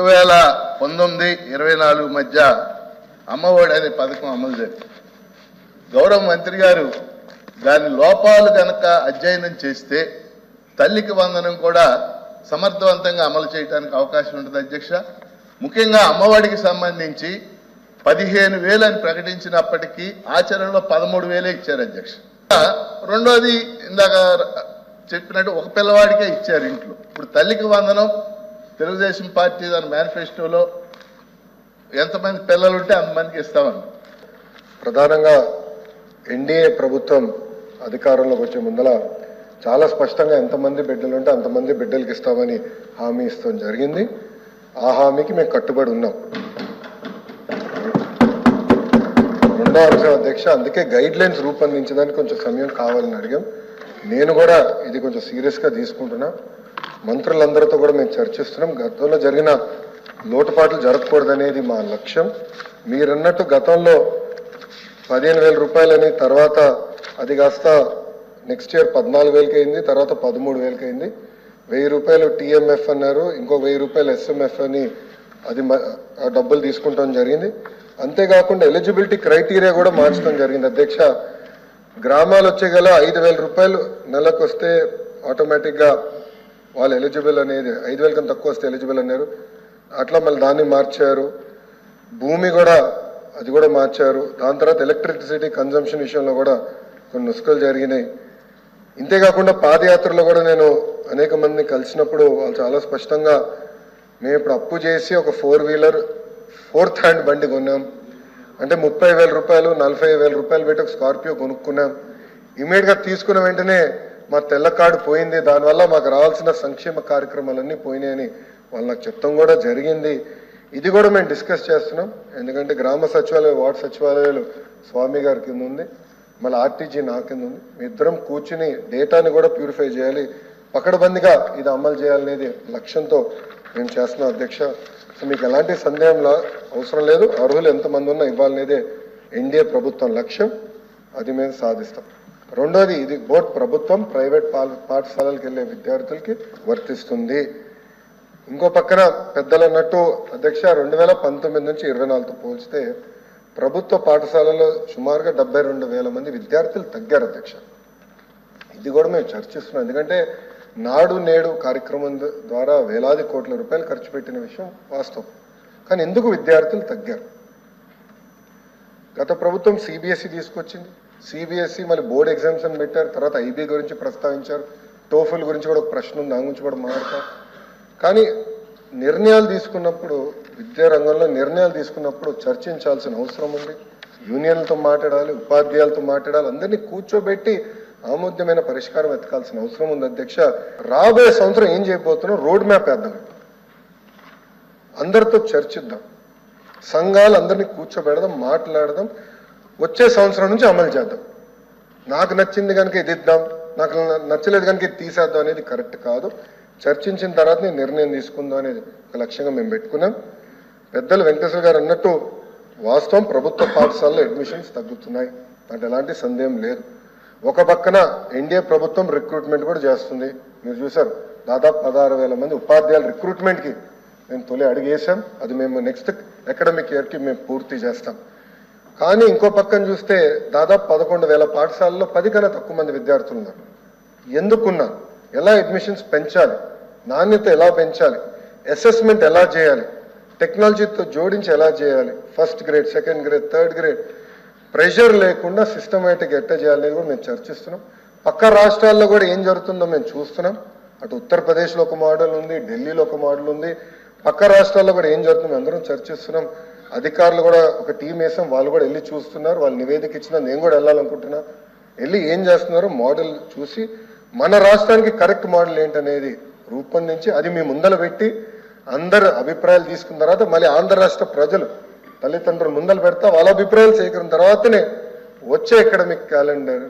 2019-24 మధ్య అమ్మఒడి అనే పథకం అమలు జరిగింది. గౌరవ మంత్రి గారు దాని లోపాలు కనుక అధ్యయనం చేస్తే తల్లికి వందనం కూడా సమర్థవంతంగా అమలు చేయడానికి అవకాశం ఉంటుంది అధ్యక్ష. ముఖ్యంగా అమ్మఒడికి సంబంధించి 15,000 అని ప్రకటించినప్పటికీ ఆచరణలో 13,000 ఇచ్చారు అధ్యక్ష. రెండోది ఇందాక చెప్పినట్టు ఒక పిల్లవాడికే ఇచ్చారు ఇంట్లో. ఇప్పుడు తల్లికి వందనం తెలుగుదేశం పార్టీ దాని మేనిఫెస్టోలో ఎంతమంది పిల్లలు ఉంటే అంతమందికి ఇస్తామని. ప్రధానంగా ఎన్డీఏ ప్రభుత్వం అధికారంలోకి వచ్చే ముందల చాలా స్పష్టంగా ఎంతమంది బిడ్డలు ఉంటే అంతమంది బిడ్డలకి ఇస్తామని హామీ ఇస్తాం జరిగింది. ఆ హామీకి మేము కట్టుబడి ఉన్నాం. రెండో అంశం అధ్యక్ష, అందుకే గైడ్ లైన్స్ రూపొందించడానికి కొంచెం సమయం కావాలని అడిగాం. నేను కూడా ఇది కొంచెం సీరియస్గా తీసుకుంటున్నా. మంత్రులందరితో కూడా మేము చర్చిస్తున్నాం. గతంలో జరిగిన లోటుపాట్లు జరగకూడదనేది మా లక్ష్యం. మీరన్నట్టు గతంలో 15,000 రూపాయలని, తర్వాత అది కాస్త నెక్స్ట్ ఇయర్ 14,000కి అయింది, తర్వాత 13,000కి అయింది. 1,000 రూపాయలు టీఎంఎఫ్ అన్నారు, ఇంకో 1,000 రూపాయలు ఎస్ఎంఎఫ్ అని అది డబ్బులు తీసుకుంటాం జరిగింది. అంతేకాకుండా ఎలిజిబిలిటీ క్రైటీరియా కూడా మార్చడం జరిగింది అధ్యక్ష. గ్రామాలు వచ్చే గల 5,000 రూపాయలు నెలకు వస్తే ఆటోమేటిక్గా వాళ్ళు ఎలిజిబుల్ అనేది, 5,000 కన్నా తక్కువ వస్తే ఎలిజిబుల్ అన్నారు. అట్లా మళ్ళీ దాన్ని మార్చారు. భూమి కూడా అది కూడా మార్చారు. దాని తర్వాత ఎలక్ట్రిసిటీ కన్జంప్షన్ విషయంలో కూడా కొన్ని నుసుకలు జరిగినాయి. ఇంతేకాకుండా పాదయాత్రలో కూడా నేను అనేక మందిని కలిసినప్పుడు వాళ్ళు చాలా స్పష్టంగా మేము ఇప్పుడు అప్పు చేసి ఒక 4 వీలర్ 4th హ్యాండ్ బండి కొన్నాం అంటే 30,000 రూపాయలు 40,000 రూపాయలు పెట్టి ఒక స్కార్పియో కొనుక్కున్నాం. ఇమీడియట్గా తీసుకున్న వెంటనే మా తెల్ల కార్డు పోయింది, దానివల్ల మాకు రావాల్సిన సంక్షేమ కార్యక్రమాలన్నీ పోయినాయని వాళ్ళు నాకు చెప్తాం కూడా జరిగింది. ఇది కూడా మేము డిస్కస్ చేస్తున్నాం. ఎందుకంటే గ్రామ సచివాలయం, వార్డు సచివాలయాలు స్వామి గారి కింద ఉంది, మళ్ళీ ఆర్టీజీ నా కింద ఉంది. మీ ఇద్దరం కూర్చుని డేటాని కూడా ప్యూరిఫై చేయాలి, పకడ్బందీగా ఇది అమలు చేయాలనేది లక్ష్యంతో మేము చేస్తున్నాం అధ్యక్ష. సో మీకు ఎలాంటి సందేహంలో అవసరం లేదు. అర్హులు ఎంతమంది ఉన్నా ఇవ్వాలనేదే ఎన్డీఏ ప్రభుత్వం లక్ష్యం. అది మేము సాధిస్తాం. రెండోది, ఇది బోత్ ప్రభుత్వం ప్రైవేట్ పాఠశాలలకు వెళ్ళే విద్యార్థులకి వర్తిస్తుంది. ఇంకో పక్కన పెద్దలు అన్నట్టు అధ్యక్ష 2019 నుంచి 24తో పోల్చితే ప్రభుత్వ పాఠశాలలో సుమారుగా 72,000 మంది విద్యార్థులు తగ్గారు అధ్యక్ష. ఇది కూడా మేము చర్చిస్తున్నాం. ఎందుకంటే నాడు నేడు కార్యక్రమం ద్వారా వేలాది కోట్ల రూపాయలు ఖర్చు పెట్టిన విషయం వాస్తవం. కానీ ఎందుకు విద్యార్థులు తగ్గారు? గత ప్రభుత్వం సిబిఎస్ఈ తీసుకొచ్చింది. సిబిఎస్ఈ మళ్ళీ బోర్డ్ ఎగ్జామ్స్ అని పెట్టారు. తర్వాత ఐబీ గురించి ప్రస్తావించారు. టోఫుల్ గురించి కూడా ఒక ప్రశ్న ఉంది, దాని గురించి కూడా మాట్లాడతాం. కానీ నిర్ణయాలు తీసుకున్నప్పుడు, విద్యా రంగంలో నిర్ణయాలు తీసుకున్నప్పుడు చర్చించాల్సిన అవసరం ఉంది. యూనియన్లతో మాట్లాడాలి, ఉపాధ్యాయులతో మాట్లాడాలి, అందరినీ కూర్చోబెట్టి ఆమోద్యమైన పరిష్కారం ఎత్తుకాల్సిన అవసరం ఉంది అధ్యక్ష. రాబోయే సంవత్సరం ఏం చేయబోతున్నాం, రోడ్ మ్యాప్ వేద్దాం, అందరితో చర్చిద్దాం, సంఘాలు అందరినీ కూర్చోబెడదాం, మాట్లాడదాం, వచ్చే సంవత్సరం నుంచి అమలు చేద్దాం. నాకు నచ్చింది కనుక ఇది ఇద్దాం, నాకు నచ్చలేదు కనుక ఇది తీసేద్దాం అనేది కరెక్ట్ కాదు. చర్చించిన తర్వాత నేను నిర్ణయం తీసుకుందాం అనేది ఒక లక్ష్యంగా మేము పెట్టుకున్నాం. పెద్దలు వెంకటేశ్వర గారు అన్నట్టు వాస్తవం, ప్రభుత్వ పాఠశాలలో అడ్మిషన్స్ తగ్గుతున్నాయి, అంటే ఎలాంటి సందేహం లేదు. ఒక పక్కన ఎన్డీఏ ప్రభుత్వం రిక్రూట్మెంట్ కూడా చేస్తుంది. మీరు చూసారు, దాదాపు 16,000 మంది ఉపాధ్యాయుల రిక్రూట్మెంట్కి మేము తొలి అడిగేసాం. అది మేము నెక్స్ట్ అకాడమిక్ ఇయర్కి మేము పూర్తి చేస్తాం. కానీ ఇంకో పక్కన చూస్తే దాదాపు 11,000 పాఠశాలలో 10 కన్నా తక్కువ మంది విద్యార్థులు ఉన్నారు. ఎందుకున్నారు? ఎలా అడ్మిషన్స్ పెంచాలి, నాణ్యత ఎలా పెంచాలి, అసెస్మెంట్ ఎలా చేయాలి, టెక్నాలజీతో జోడించి ఎలా చేయాలి, first grade, second grade, third grade pressure లేకుండా సిస్టమేటిక్ ఎట్ట చేయాలనేది కూడా మేము చర్చిస్తున్నాం. పక్క రాష్ట్రాల్లో కూడా ఏం జరుగుతుందో మేము చూస్తున్నాం. అటు ఉత్తరప్రదేశ్లో ఒక మోడల్ ఉంది, ఢిల్లీలో ఒక మోడల్ ఉంది. పక్క రాష్ట్రాల్లో కూడా ఏం జరుగుతుందో అందరం చర్చిస్తున్నాం. అధికారులు కూడా ఒక టీం వేసాం, వాళ్ళు కూడా వెళ్ళి చూస్తున్నారు. వాళ్ళు నివేదిక ఇచ్చినా నేను కూడా వెళ్ళాలనుకుంటున్నా. వెళ్ళి ఏం చేస్తున్నారో మోడల్ చూసి మన రాష్ట్రానికి కరెక్ట్ మోడల్ ఏంటనేది రూపొందించి అది మీ ముందర పెట్టి అందరు అభిప్రాయాలు తీసుకున్న తర్వాత మళ్ళీ ఆంధ్ర రాష్ట్ర ప్రజలు తల్లిదండ్రులు ముందలు పెడతా వాళ్ళ అభిప్రాయాలు సేకరించిన తర్వాతనే వచ్చే అకాడమిక్ క్యాలెండర్